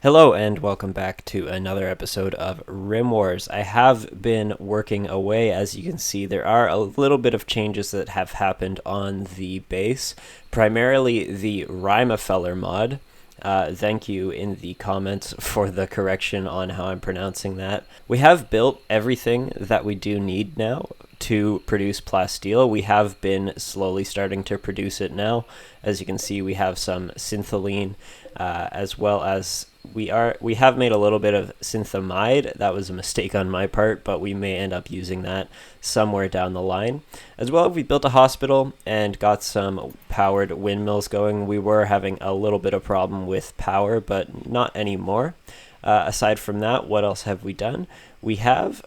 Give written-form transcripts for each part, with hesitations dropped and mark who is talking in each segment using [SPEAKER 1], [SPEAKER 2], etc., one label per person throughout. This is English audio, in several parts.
[SPEAKER 1] Hello and welcome back to another episode of Rimworld. I have been working away. As you can see, there are a little bit of changes that have happened on the base, primarily the Rimefeller mod. Thank you in the comments for the correction on how I'm pronouncing that. We have built everything that we do need now to produce plasteel. We have been slowly starting to produce it now. As you can see, we have some syntholine, as well as we have made a little bit of synthamide. That was a mistake on my part, but we may end up using that somewhere down the line. As well, we built a hospital and got some powered windmills going. We were having a little bit of problem with power, but not anymore. Aside from that, what else have we done? We have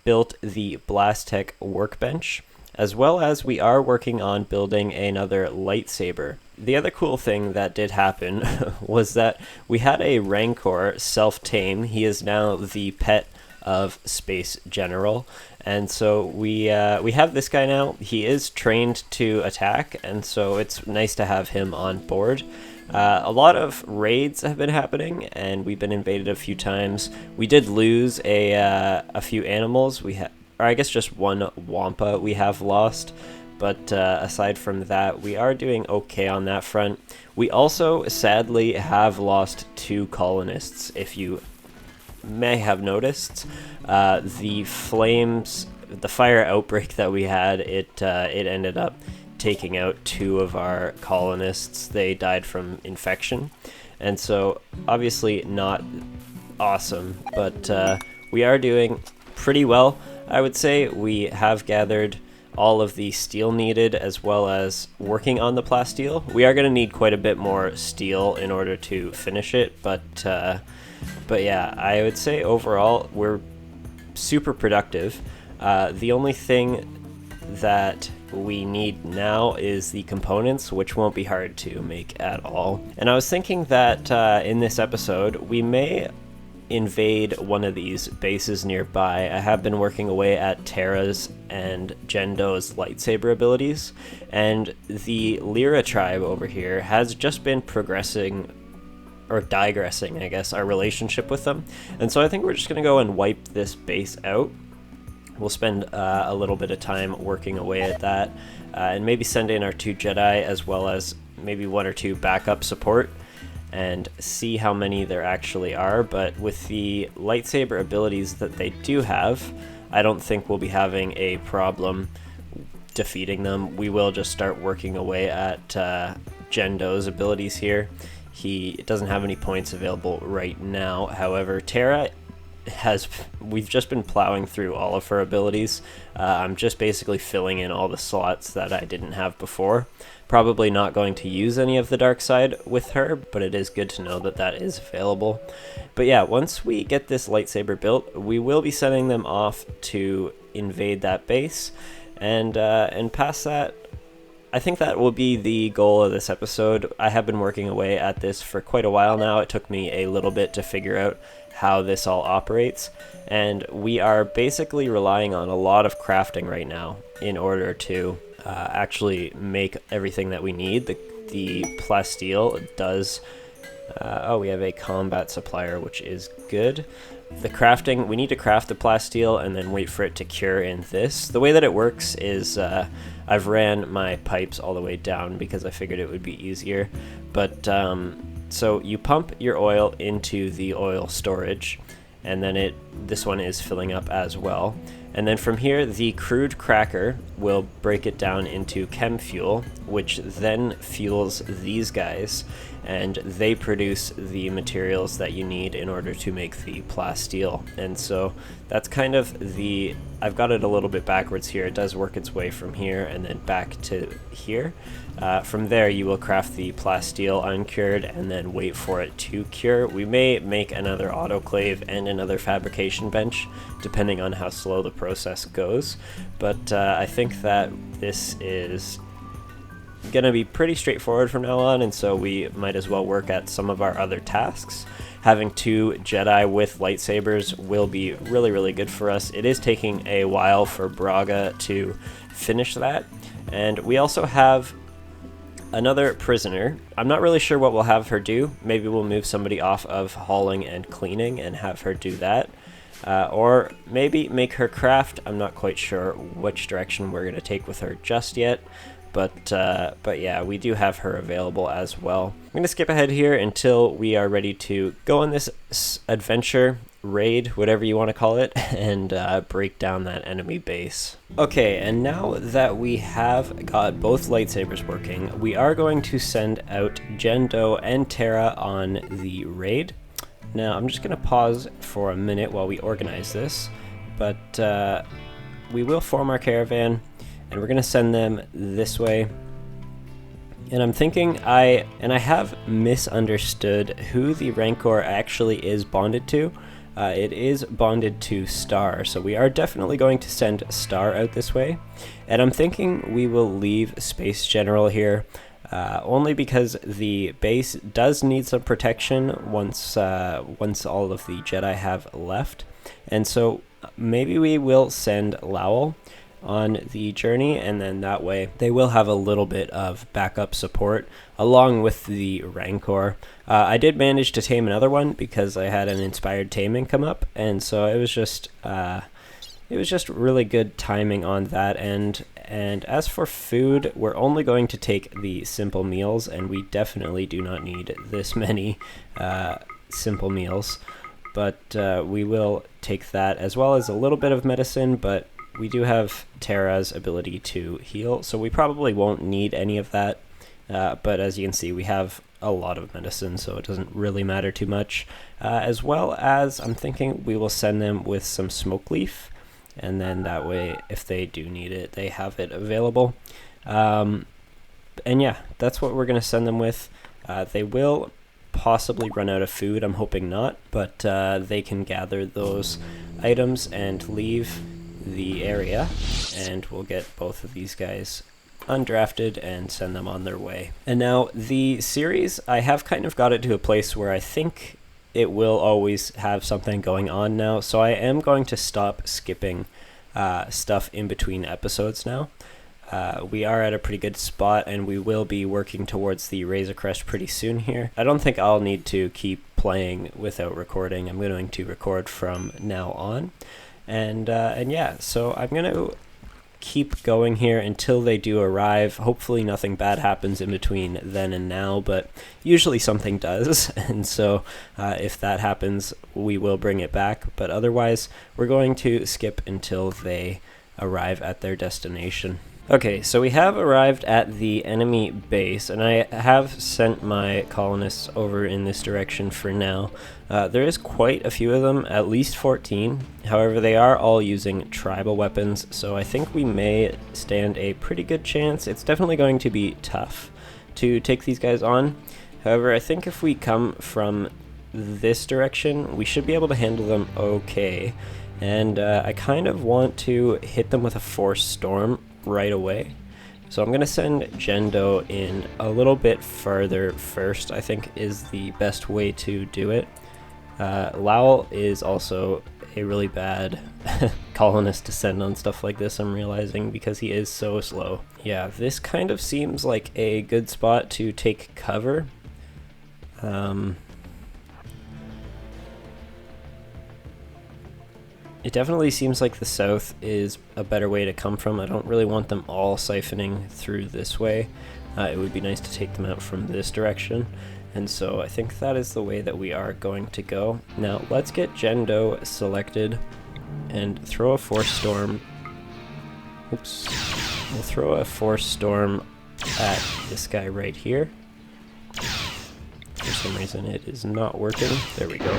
[SPEAKER 1] built the Blastech workbench, as well as we are working on building another lightsaber. The other cool thing that did happen was that we had a Rancor self-tame. He is now the pet of Space General, and so we have this guy now. He is trained to attack, and so it's nice to have him on board. A lot of raids have been happening, and we've been invaded a few times. We did lose a few animals. Or I guess just one Wampa we have lost. But aside from that, we are doing okay on that front. We also, sadly, have lost 2 colonists, if you may have noticed. The fire outbreak that we had, it ended up taking out 2 of our colonists. They died from infection. And so, obviously not awesome, but we are doing pretty well. I would say we have gathered all of the steel needed, as well as working on the plasteel. We are going to need quite a bit more steel in order to finish it, but yeah, I would say overall we're super productive. The only thing that we need now is the components, which won't be hard to make at all. And I was thinking that in this episode we may invade one of these bases nearby. I have been working away at Terra's and Jendo's lightsaber abilities, and the Lyra tribe over here has just been progressing, or digressing, I guess, our relationship with them. And so I think we're just going to go and wipe this base out. We'll spend a little bit of time working away at that, and maybe send in our 2 Jedi, as well as maybe 1 or 2 backup support, and see how many there actually are. But with the lightsaber abilities that they do have, I don't think we'll be having a problem defeating them. We will just start working away at Jendo's abilities here. He doesn't have any points available right now. However, Terra we've just been plowing through all of her abilities. I'm just basically filling in all the slots that I didn't have before. Probably not going to use any of the dark side with her, but it is good to know that that is available. But yeah, once we get this lightsaber built, we will be sending them off to invade that base, and past that, I think that will be the goal of this episode. I have been working away at this for quite a while now. It took me a little bit to figure out how this all operates, and we are basically relying on a lot of crafting right now in order to actually make everything that we need. The plasteel does we have a combat supplier, which is good. The crafting, we need to craft the plasteel and then wait for it to cure in this. The way that it works is I've ran my pipes all the way down because I figured it would be easier. But so you pump your oil into the oil storage, and then this one is filling up as well. And then from here, the crude cracker will break it down into chem fuel, which then fuels these guys, and they produce the materials that you need in order to make the plasteel. And so that's kind of I've got it a little bit backwards here. It does work its way from here and then back to here. From there, you will craft the plasteel uncured and then wait for it to cure. We may make another autoclave and another fabrication bench, depending on how slow the process goes. But I think that this is going to be pretty straightforward from now on, and so we might as well work at some of our other tasks. Having 2 Jedi with lightsabers will be really, really good for us. It is taking a while for Braga to finish that, and we also have another prisoner. I'm not really sure what we'll have her do. Maybe we'll move somebody off of hauling and cleaning and have her do that. Or maybe make her craft. I'm not quite sure which direction we're going to take with her just yet. But yeah, we do have her available as well. I'm going to skip ahead here until we are ready to go on this adventure, raid, whatever you want to call it, and break down that enemy base. Okay, and now that we have got both lightsabers working, we are going to send out Jendo and Terra on the raid. Now, I'm just going to pause for a minute while we organize this, but we will form our caravan, and we're going to send them this way. And I'm thinking I have misunderstood who the Rancor actually is bonded to. It is bonded to Star, so we are definitely going to send Star out this way. And I'm thinking we will leave Space General here, only because the base does need some protection once all of the Jedi have left. And so maybe we will send Lowell on the journey, and then that way they will have a little bit of backup support along with the Rancor. I did manage to tame another one because I had an inspired taming come up, and so it was just really good timing on that end. And as for food, we're only going to take the simple meals, and we definitely do not need this many simple meals, but we will take that as well as a little bit of medicine. But we do have Terra's ability to heal, so we probably won't need any of that. But as you can see, we have a lot of medicine, so it doesn't really matter too much. As well as, I'm thinking we will send them with some smoke leaf, and then that way, if they do need it, they have it available. And yeah, that's what we're going to send them with. They will possibly run out of food, I'm hoping not, but they can gather those items and leave the area, and we'll get both of these guys undrafted and send them on their way. And now the series, I have kind of got it to a place where I think it will always have something going on now, so I am going to stop skipping stuff in between episodes now. We are at a pretty good spot, and we will be working towards the Razor Crest pretty soon here. I don't think I'll need to keep playing without recording. I'm going to record from now on. And yeah, so I'm going to keep going here until they do arrive. Hopefully nothing bad happens in between then and now, but usually something does. And so if that happens, we will bring it back. But otherwise, we're going to skip until they arrive at their destination. Okay, so we have arrived at the enemy base, and I have sent my colonists over in this direction for now. There is quite a few of them, at least 14. However, they are all using tribal weapons, so I think we may stand a pretty good chance. It's definitely going to be tough to take these guys on. However, I think if we come from this direction, we should be able to handle them okay. And I kind of want to hit them with a Force Storm right away. So I'm going to send Jendo in a little bit further first, I think is the best way to do it. Lowell is also a really bad colonist to send on stuff like this, I'm realizing, because he is so slow. Yeah, this kind of seems like a good spot to take cover. It definitely seems like the south is a better way to come from. I don't really want them all siphoning through this way. It would be nice to take them out from this direction. And so I think that is the way that we are going to go. Now let's get Jendo selected and throw a Force Storm. Oops. We'll throw a Force Storm at this guy right here. For some reason it is not working. There we go.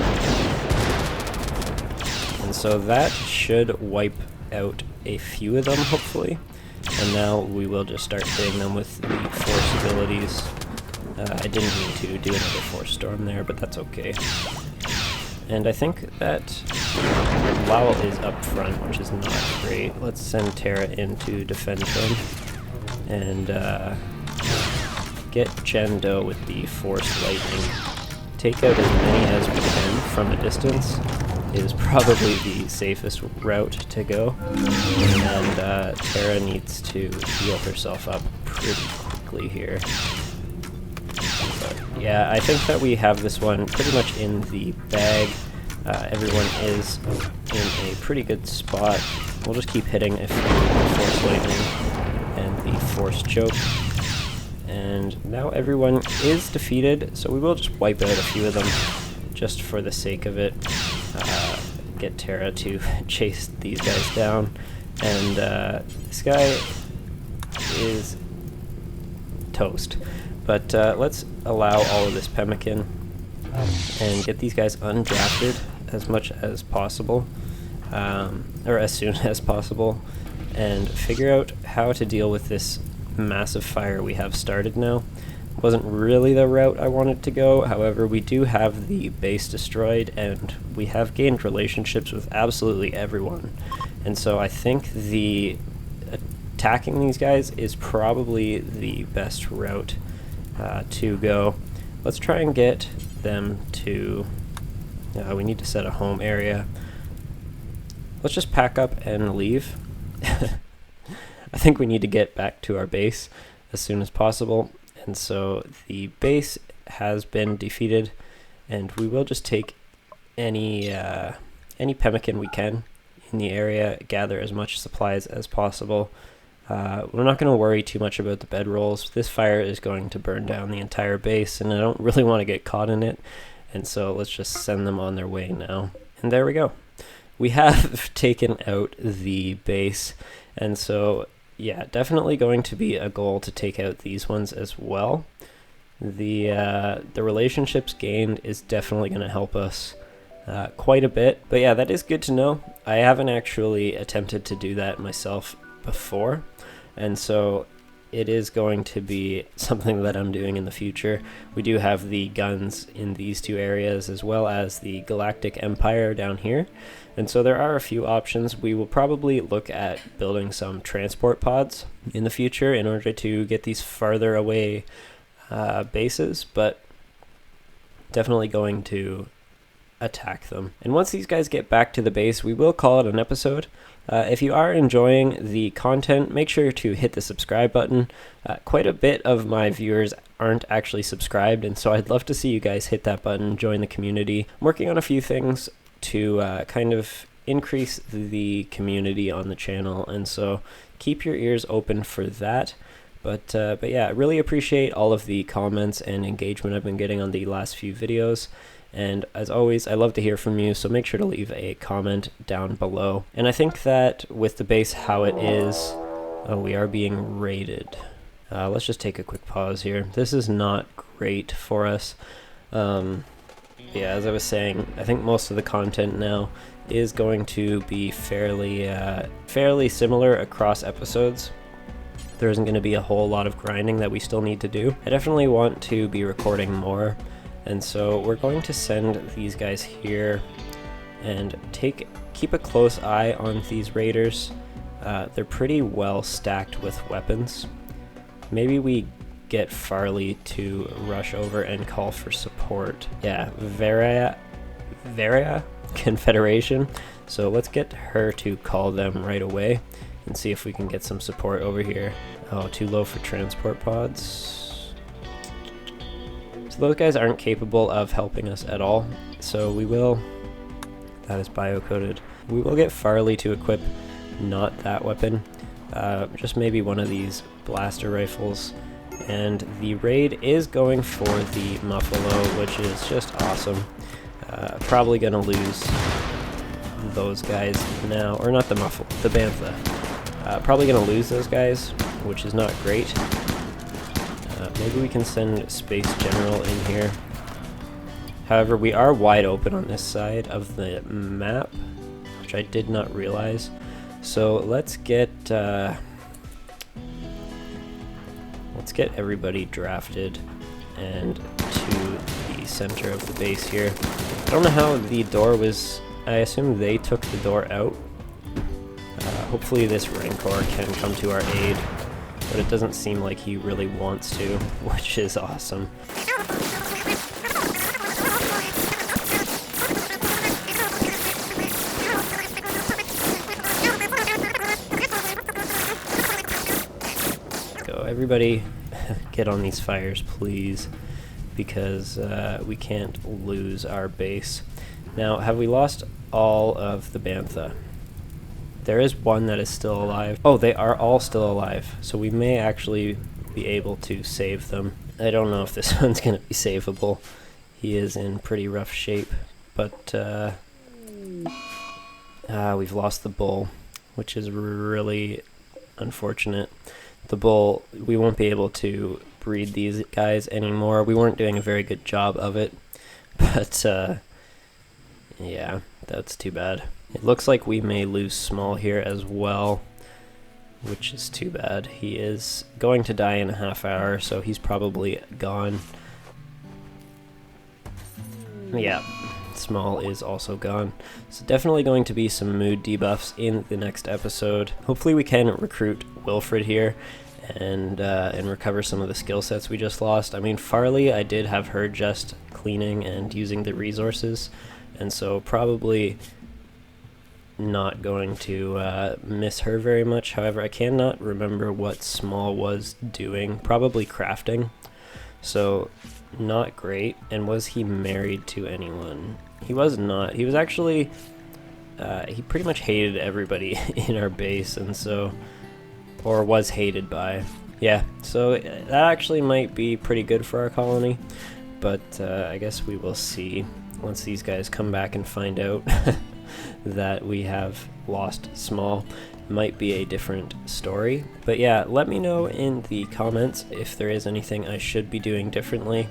[SPEAKER 1] And so that should wipe out a few of them, hopefully. And now we will just start hitting them with the Force abilities. I didn't mean to do another Force Storm there, but that's okay. And I think that Lowell is up front, which is not great. Let's send Terra in to defend him. And get Jendo with the Force Lightning. Take out as many as we can from a distance is probably the safest route to go. And Terra needs to heal herself up pretty quickly here. yeah, I think that we have this one pretty much in the bag. Everyone is in a pretty good spot. We'll just keep hitting if the Force Lightning and the Force Choke. And now everyone is defeated, so we will just wipe out a few of them just for the sake of it. Get Terra to chase these guys down. And this guy is toast. But let's allow all of this pemmican and get these guys undrafted as much as possible, or as soon as possible, and figure out how to deal with this massive fire we have started now. Wasn't really the route I wanted to go, however we do have the base destroyed and we have gained relationships with absolutely everyone, and so I think the attacking these guys is probably the best route to go. Let's try and get them to we need to set a home area. Let's just pack up and leave. I think we need to get back to our base as soon as possible, and so the base has been defeated, and we will just take any pemmican we can in the area, gather as much supplies as possible. We're not going to worry too much about the bedrolls. This fire is going to burn down the entire base, and I don't really want to get caught in it, and so let's just send them on their way now. And there we go. We have taken out the base, and so yeah, definitely going to be a goal to take out these ones as well. The relationships gained is definitely going to help us quite a bit, but yeah, that is good to know. I haven't actually attempted to do that myself before, and so it is going to be something that I'm doing in the future. We do have the guns in these two areas as well as the Galactic Empire down here, and so there are a few options. We will probably look at building some transport pods in the future in order to get these farther away bases, but definitely going to attack them. And once these guys get back to the base, we will call it an episode. If you are enjoying the content, make sure to hit the subscribe button. Quite a bit of my viewers aren't actually subscribed, and so I'd love to see you guys hit that button, join the community. I'm working on a few things to kind of increase the community on the channel, and so keep your ears open for that. But yeah, I really appreciate all of the comments and engagement I've been getting on the last few videos. And as always, I love to hear from you, so make sure to leave a comment down below. And I think that with the base how it is, we are being raided. Let's just take a quick pause here. This is not great for us. Yeah, as I was saying, I think most of the content now is going to be fairly similar across episodes. There isn't going to be a whole lot of grinding that we still need to do. I definitely want to be recording more, and so we're going to send these guys here and keep a close eye on these raiders. They're pretty well stacked with weapons. Maybe we get Farley to rush over and call for support. Yeah, Varia Confederation. So let's get her to call them right away and see if we can get some support over here. Oh, too low for transport pods. So those guys aren't capable of helping us at all. So we will, that is bio-coded. We will get Farley to equip not that weapon, just maybe one of these blaster rifles. And the raid is going for the Muffalo, which is just awesome. Probably gonna lose those guys now, or not the Muffalo, the Bantha. Probably gonna lose those guys, which is not great. Maybe we can send Space General in here. However, we are wide open on this side of the map, which I did not realize. So let's get everybody drafted and to the center of the base here. I don't know how the door was. I assume they took the door out. Hopefully this Rancor can come to our aid, but it doesn't seem like he really wants to, which is awesome. Go, everybody, get on these fires, please. because we can't lose our base. Now, have we lost all of the bantha? There is one that is still alive. Oh, they are all still alive, so we may actually be able to save them. I don't know if this one's going to be savable. He is in pretty rough shape, but we've lost the bull, which is really unfortunate. The bull, we won't be able to breed these guys anymore. We weren't doing a very good job of it, but yeah, that's too bad. It looks like we may lose Small here as well, which is too bad. He is going to die in a half hour, so he's probably gone. Yeah, Small is also gone. So definitely going to be some mood debuffs in the next episode. Hopefully we can recruit Wilfred here and recover some of the skill sets we just lost. I mean, Farley, I did have her just cleaning and using the resources, and so probably not going to miss her very much. However, I cannot remember what Small was doing. Probably crafting. So not great. And was he married to anyone? He was not. He was actually he pretty much hated everybody in our base, and so, or was hated by. Yeah, so that actually might be pretty good for our colony, but I guess we will see once these guys come back and find out that we have lost Small. Might be a different story. But yeah, let me know in the comments if there is anything I should be doing differently,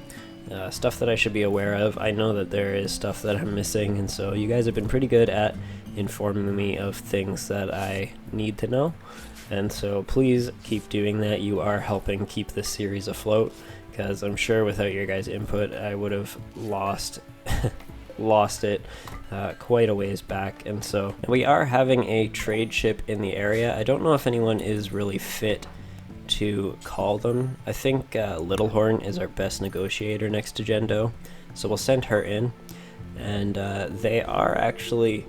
[SPEAKER 1] stuff that I should be aware of. I know that there is stuff that I'm missing, and so you guys have been pretty good at informing me of things that I need to know, and so please keep doing that. You are helping keep this series afloat, because I'm sure without your guys' input I would have lost it quite a ways back. And so we are having a trade ship in the area. I don't know if anyone is really fit to call them. I think Littlehorn is our best negotiator next to Jendo, so we'll send her in, and they are actually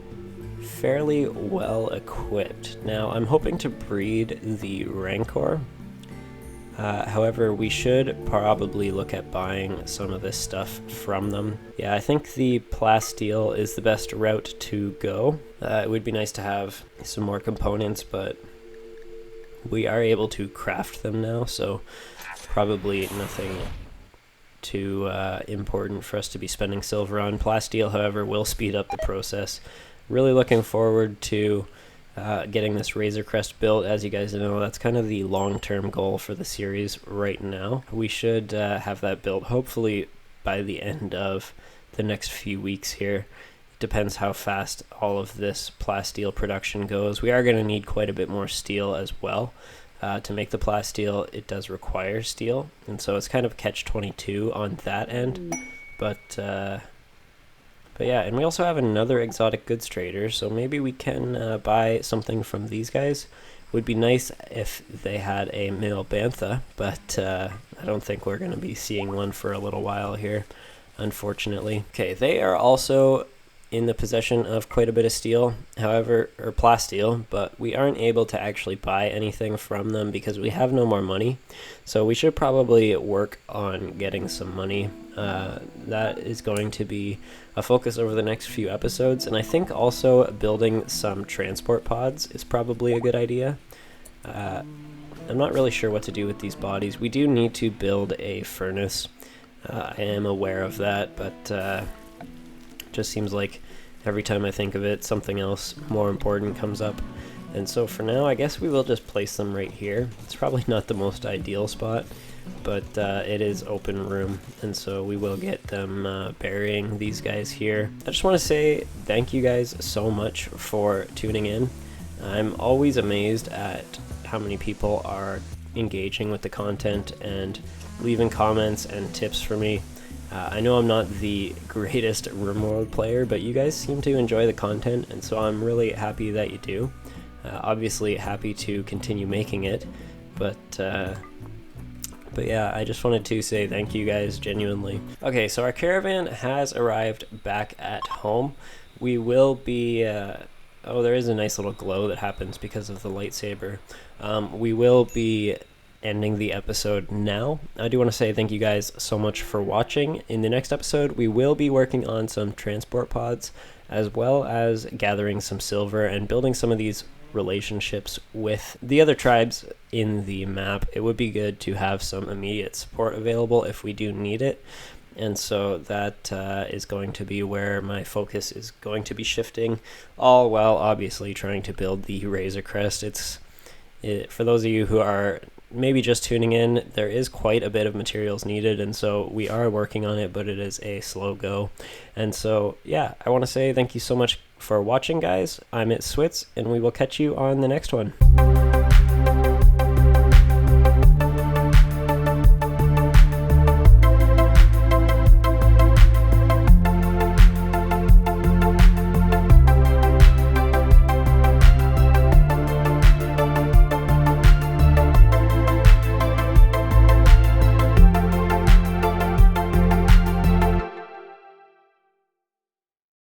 [SPEAKER 1] fairly well equipped. Now I'm hoping to breed the Rancor. However, we should probably look at buying some of this stuff from them. Yeah, I think the plasteel is the best route to go. It would be nice to have some more components, but we are able to craft them now, so probably nothing too important for us to be spending silver on. Plasteel, however, will speed up the process. Really looking forward to getting this Razor Crest built. As you guys know, that's kind of the long-term goal for the series right now. We should have that built hopefully by the end of the next few weeks here. It depends how fast all of this plasteel production goes. We are going to need quite a bit more steel as well. To make the plasteel, it does require steel, and so it's kind of catch-22 on that end. But yeah, and we also have another exotic goods trader, so maybe we can buy something from these guys. Would be nice if they had a male bantha, but I don't think we're going to be seeing one for a little while here, unfortunately. Okay, they are also in the possession of quite a bit of steel, however, or plasteel, but we aren't able to actually buy anything from them because we have no more money. So we should probably work on getting some money. That is going to be a focus over the next few episodes, and I think also building some transport pods is probably a good idea. I'm not really sure what to do with these bodies. We do need to build a furnace. I am aware of that, but just seems like every time I think of it, something else more important comes up. And so for now, I guess we will just place them right here. It's probably not the most ideal spot, but it is open room, and so we will get them burying these guys here. I just want to say thank you guys so much for tuning in. I'm always amazed at how many people are engaging with the content and leaving comments and tips for me. I know I'm not the greatest Rimworld player, but you guys seem to enjoy the content, and so I'm really happy that you do. Obviously happy to continue making it, but yeah, I just wanted to say thank you guys genuinely. Okay, so our caravan has arrived back at home. We will be oh, there is a nice little glow that happens because of the lightsaber. We will be ending the episode now. I do want to say thank you guys so much for watching. In the next episode, we will be working on some transport pods, as well as gathering some silver and building some of these relationships with the other tribes in the map. It would be good to have some immediate support available if we do need it. And so that is going to be where my focus is going to be shifting, all while obviously trying to build the Razor Crest. For those of you who are maybe just tuning in, there is quite a bit of materials needed, and so we are working on it, but it is a slow go. And so, yeah, I want to say thank you so much for watching, guys. I'm at Switz, and we will catch you on the next one.